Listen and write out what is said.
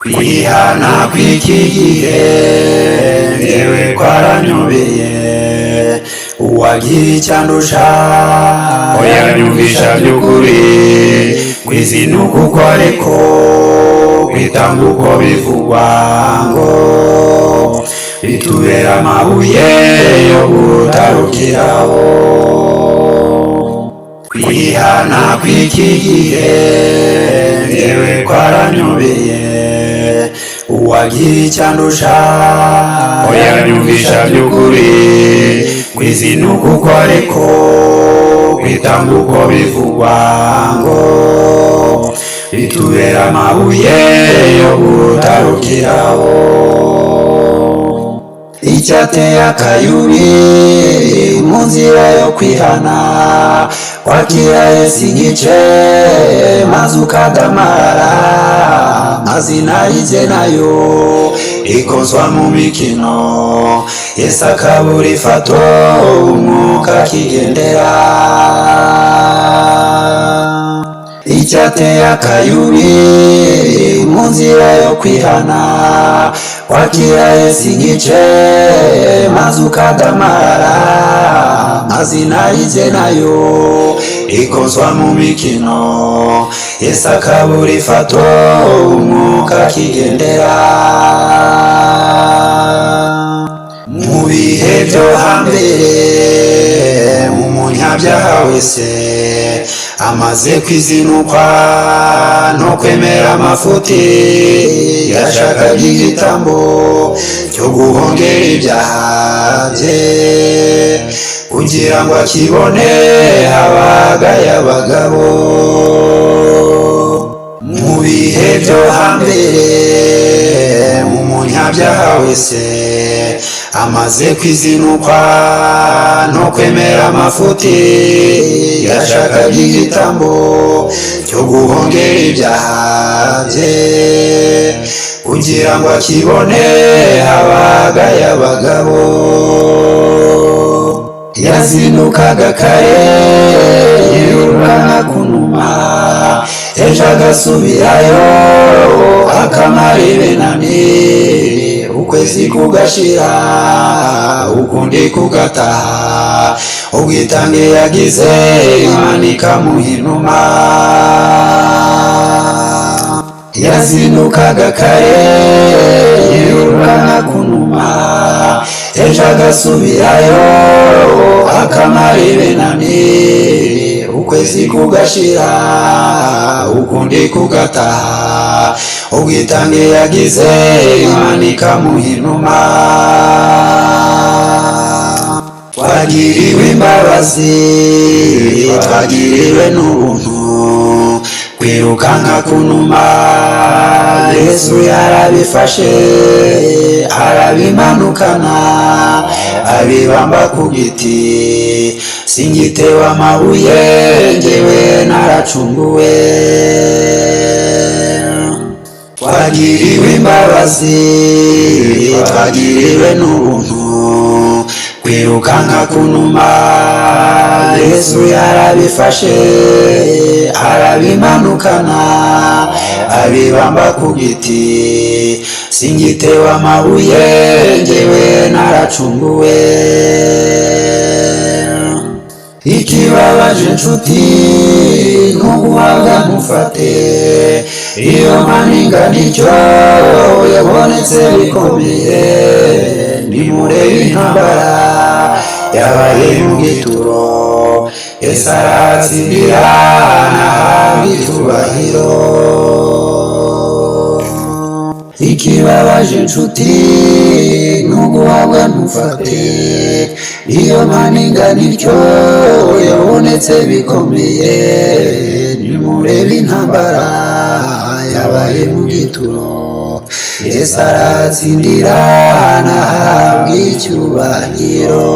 kwihana kw'iki gihe ngewe kwaranyobeye uwagira icyandusha oya nyumvisha by'ukuri kwizinuka uko ariko kwitanga uko bivugwa ngo bitubera amabuye yo gutarukiraho. Kwihana kw'iki gihe ngewe kwaranyobeye uwagira icyandusha oya nyumvisha by'ukuri kwizinuka uko ariko kwitanga uko bivugwa ngo bitubera amabuye yo gutarukiraho. Icyateye akayubi mu nzira yo kwihana kwakira Yesu igice maze ukadamarara mazina y'ijye nayo ikozwa mu mikino Yesu akabura ifato umwuka akigendera. Icyateye akayubi mu nzira yo kwihana kwakira Yesu igice maze ukadamarara mazina y'ijye nayo ikozwa mu mikino Yesu akabura ifato umwuka akigendera. Mu bihe byo hambere umunyabyaha wese amaze kwizinukwa no kwemera amafuti yashakaga igitambo cyo guhongera ibyaha bye kugira ngo akibone habagaye abagabo. Mu bihe byo hambere umunyabyaha wese amaze kwizinukwa no kwemera amafuti yashakaga igitambo cyo guhongera ibyaha bye kugira ngo akibone habagaye abagabo. Yazinukaga kare yirukanka kunuma ejo agasubirayo akamara ibenani ukwezi kugashira ukundi kugataha ubwitange yagize Imana ikamuha inuma. Yazinukaga kare yirukanka kunuma ejo agasubirayo akamara ibenani ukwezi kugashira ukundi kugataha ubwitange yagize Imana ikamuha inuma. Twagiriwe imbabazi twagiriwe n'ubuntu kwirukanka kunuma Yesu yarabifashe arabimanukana abibamba ku giti singitewe amabuye ngewe naracunguwe. Twagiriwe imbabazi twagiriwe n'ubuntu kwirukanka kunuma Yesu yarabifashe arabimanukana abibamba ku giti singitewe amabuye ngewe naracunguwe. Ikibabaje inshuti n'uguhabwa mufate iyo mpaninga nicyo yabonetse bikomeye nimurebe intambara yabaye mu gituro Yesu aratsindira nahabwa icyubahiro. Ikibabaje inshuti n'uguhabwa mufate iyo mpaninga nicyo yabonetse bikomeye nimurebe intambara yabaye mu gituro Yesu aratsindira nahabwa icyubahiro.